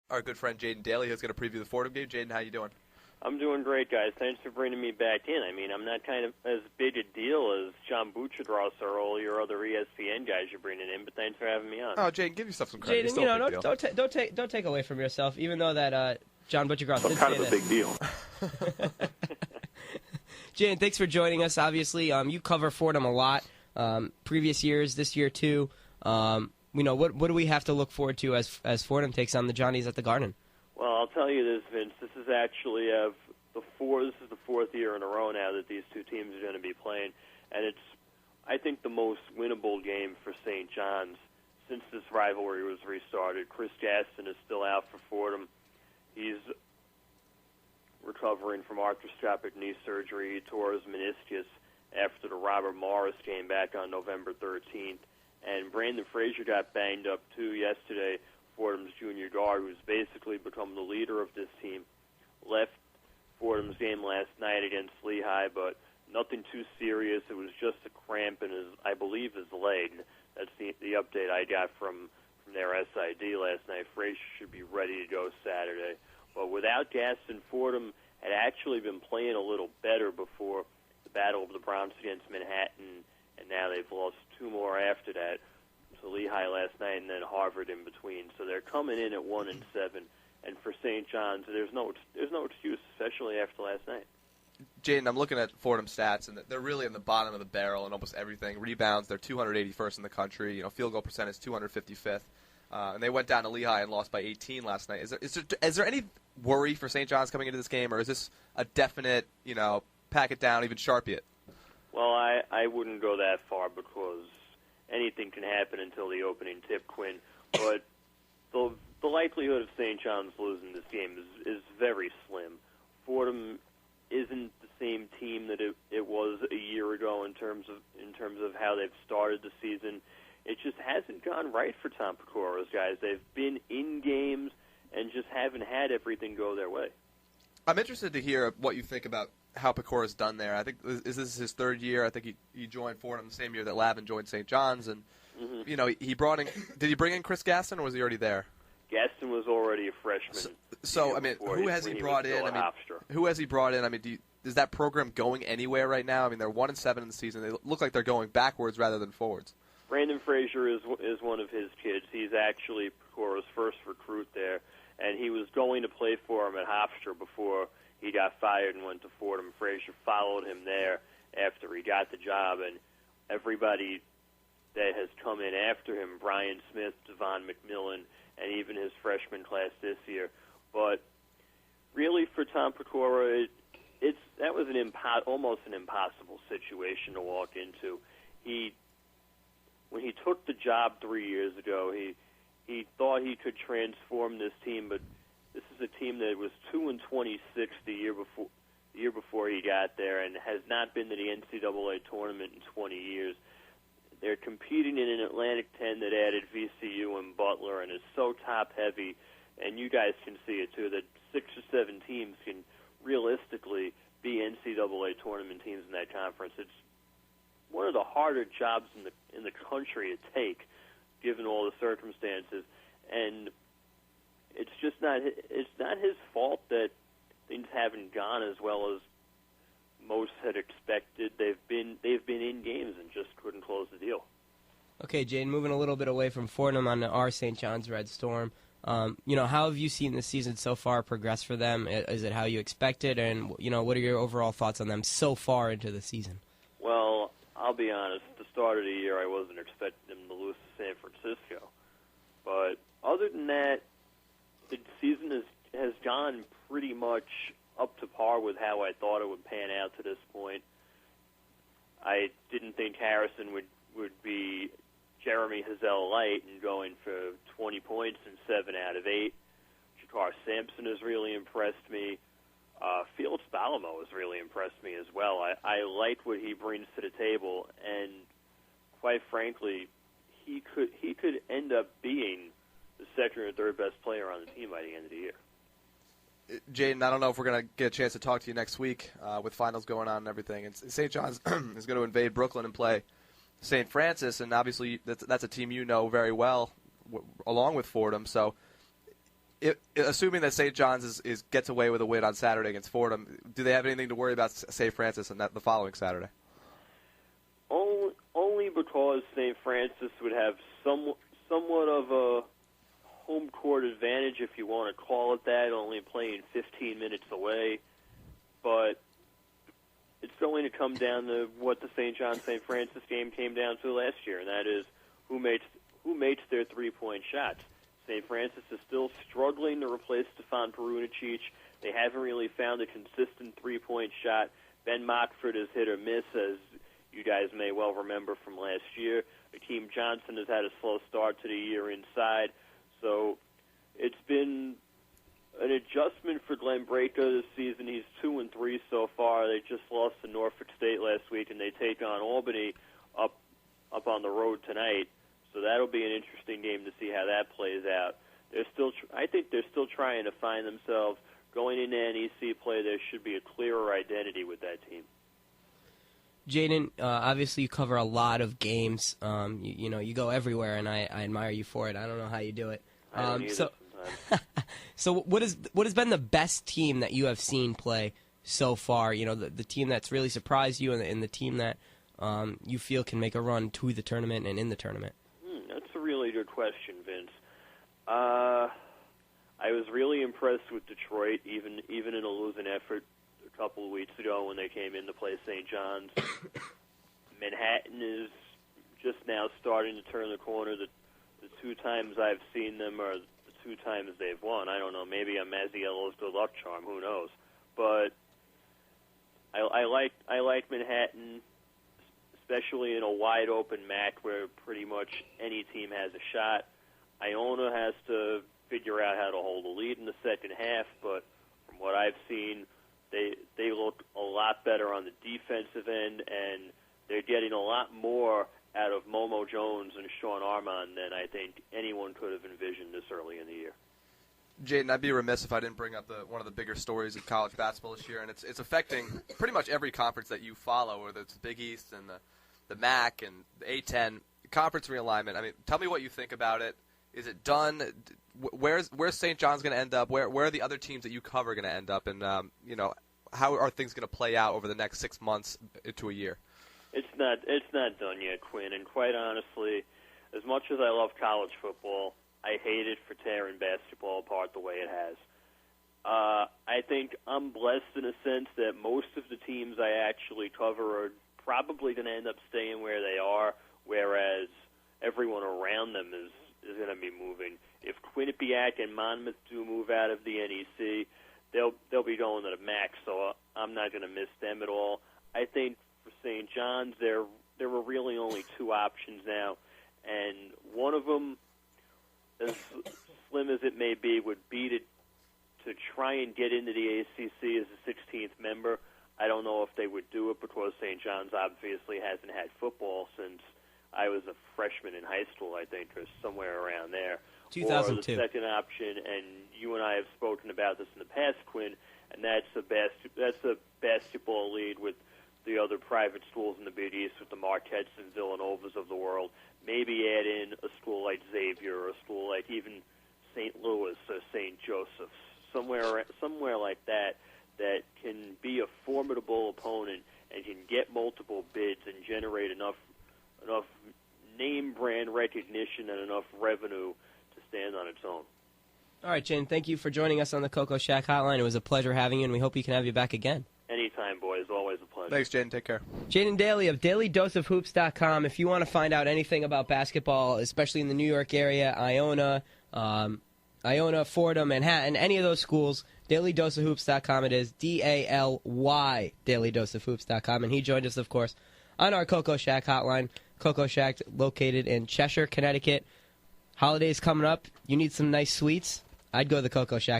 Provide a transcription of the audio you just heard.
our good friend Jaden Daly, who's going to preview the Fordham game. Jaden, how you doing? I'm doing great, guys. Thanks for bringing me back in. I mean, I'm not kind of as big a deal as John Butcherdross or all your other ESPN guys you're bringing in, but thanks for having me on. Oh, Jaden, give yourself some credit. Jaden, don't take away from yourself, even though that John Butcherdross did kind say of a big deal. Jaden, thanks for joining us. Obviously, you cover Fordham a lot, previous years, this year too. What do we have to look forward to as Fordham takes on the Johnnies at the Garden? Well, I'll tell you this, Vince. This is actually the fourth year in a row now that these two teams are going to be playing, and it's, I think, the most winnable game for St. John's since this rivalry was restarted. Chris Gaston is still out for Fordham. He's recovering from arthroscopic knee surgery. He tore his meniscus after the Robert Morris game back on November 13th. And Brandon Frazier got banged up, too, yesterday. Fordham's junior guard, who's basically become the leader of this team, left Fordham's game last night against Lehigh, but nothing too serious. It was just a cramp in I believe, his leg. That's the update I got from their SID last night. Frazier should be ready to go Saturday. But without Gaston, Fordham had actually been playing a little better before the Battle of the Bronx against Manhattan, and now they've lost two more after that. So Lehigh last night and then Harvard in between. So they're coming in at 1-7, and for St. John's, there's no excuse, especially after last night. Jaden, I'm looking at Fordham stats, and they're really in the bottom of the barrel in almost everything. Rebounds, they're 281st in the country. Field goal percentage, 255th. And they went down to Lehigh and lost by 18 last night. Is there any worry for St. John's coming into this game, or is this a definite, pack it down, even Sharpie it? Well, I wouldn't go that far because anything can happen until the opening tip, Quinn. But the likelihood of St. John's losing this game is very slim. Fordham isn't the same team that it was a year ago in terms of how they've started the season. It just hasn't gone right for Tom Pecoro's guys. They've been in games and just haven't had everything go their way. I'm interested to hear what you think about how Pecora's done there. I think this is his third year. I think he joined Fordham the same year that Lavin joined St. John's, and he brought in. Did he bring in Chris Gaston, or was he already there? Gaston was already a freshman. So I mean, who has he brought in? Who has he brought in? I mean, is that program going anywhere right now? I mean, they're 1-7 in the season. They look like they're going backwards rather than forwards. Brandon Frazier is one of his kids. He's actually Pecora's first recruit there, and he was going to play for him at Hofstra before he got fired and went to Fordham. Frazier followed him there after he got the job, and everybody that has come in after him, Brian Smith, Devon McMillan, and even his freshman class this year. But really, for Tom Pecora, that was almost an impossible situation to walk into. When he took the job 3 years ago, he thought he could transform this team, but this is a team that was 2-26 the year before he got there, and has not been to the NCAA tournament in 20 years. They're competing in an Atlantic 10 that added VCU and Butler, and is so top-heavy, and you guys can see it too, that 6 or 7 teams can realistically be NCAA tournament teams in that conference. It's one of the harder jobs in the country to take, given all the circumstances, and it's just not his fault that things haven't gone as well as most had expected. They've been in games and just couldn't close the deal. Okay, Jaden, moving a little bit away from Fordham on our St. John's Red Storm. How have you seen the season so far progress for them? Is it how you expected? And what are your overall thoughts on them so far into the season? Well, I'll be honest. At the start of the year, I wasn't expecting them to lose to San Francisco. But other than that, the season has gone pretty much up to par with how I thought it would pan out to this point. I didn't think Harrison would be Jeremy Hazel light and going for 20 points in 7 out of 8. Jakar Sampson has really impressed me. Felix Balamo has really impressed me as well. I like what he brings to the table, and quite frankly, he could end up being the second or third best player on the team by the end of the year. Jaden, I don't know if we're going to get a chance to talk to you next week with finals going on and everything. And St. John's is going to invade Brooklyn and play St. Francis, and obviously that's a team you know very well, along with Fordham. So assuming that St. John's gets away with a win on Saturday against Fordham, do they have anything to worry about St. Francis on the following Saturday? Only because St. Francis would have somewhat of a home court advantage, if you want to call it that, only playing 15 minutes away. But it's going to come down to what the St. John-St. Francis game came down to last year, and that is who makes their three-point shots. St. Francis is still struggling to replace Stefan Perunicic. They haven't really found a consistent three-point shot. Ben Mockford is hit or miss, as you guys may well remember from last year. Akeem Johnson has had a slow start to the year inside. So it's been an adjustment for Glenn Braco this season. He's 2-3 so far. They just lost to Norfolk State last week, and they take on Albany up on the road tonight. So that'll be an interesting game to see how that plays out. I think they're still trying to find themselves. Going into NEC play, there should be a clearer identity with that team. Jaden, obviously you cover a lot of games. You go everywhere, and I admire you for it. I don't know how you do it. I don't either sometimes. So what has been the best team that you have seen play so far? The team that's really surprised you, and the team that you feel can make a run to the tournament and in the tournament. That's a really good question, Vince. I was really impressed with Detroit, even in a losing effort a couple of weeks ago when they came in to play St. John's. Manhattan is just now starting to turn the corner. The two times I've seen them are the two times they've won. I don't know. Maybe I'm Mazziello's good luck charm. Who knows? But I like Manhattan, especially in a wide open MAC where pretty much any team has a shot. Iona has to figure out how to hold a lead in the second half, but from what I've seen, they look a lot better on the defensive end, and they're getting a lot more out of Momo Jones and Sean Armand than I think anyone could have envisioned this early in the year. Jaden, I'd be remiss if I didn't bring up one of the bigger stories of college basketball this year, and it's affecting pretty much every conference that you follow, whether it's the Big East and the MAC and the A-10, conference realignment. I mean, tell me what you think about it. Is it done? Where's St. John's going to end up? Where are the other teams that you cover going to end up? And, how are things going to play out over the next 6 months to a year? It's not done yet, Quinn. And quite honestly, as much as I love college football, I hate it for tearing basketball apart the way it has. I think I'm blessed in a sense that most of the teams I actually cover are probably going to end up staying where they are, whereas everyone around them is going to be moving. If Quinnipiac and Monmouth do move out of the NEC, they'll be going to the MAC, so I'm not going to miss them at all. I think for St. John's, there were really only two options now, and one of them, as slim as it may be, would be to try and get into the ACC as a 16th member. I don't know if they would do it because St. John's obviously hasn't had football since I was a freshman in high school, I think, or somewhere around there. 2002. Or the second option, and you and I have spoken about this in the past, Quinn, and that's a basketball league with the other private schools in the Big East, with the Marquettes and Villanovas of the world. Maybe add in a school like Xavier or a school like even St. Louis or St. Joseph's, somewhere like that can be a formidable opponent and can get multiple bids and generate enough name brand recognition and enough revenue to stand on its own. All right, Jane, thank you for joining us on the Coco Shack Hotline. It was a pleasure having you, and we hope we can have you back again. Anytime, boys. Always a pleasure. Thanks, Jaden. Take care. Jaden Daly of DailyDoseOfHoops.com. If you want to find out anything about basketball, especially in the New York area, Iona, Fordham, Manhattan, any of those schools, DailyDoseOfHoops.com. It is DALY, DailyDoseOfHoops.com. And he joined us, of course, on our Coco Shack Hotline. Coco Shack located in Cheshire, Connecticut. Holidays coming up. You need some nice sweets? I'd go to the Coco Shack.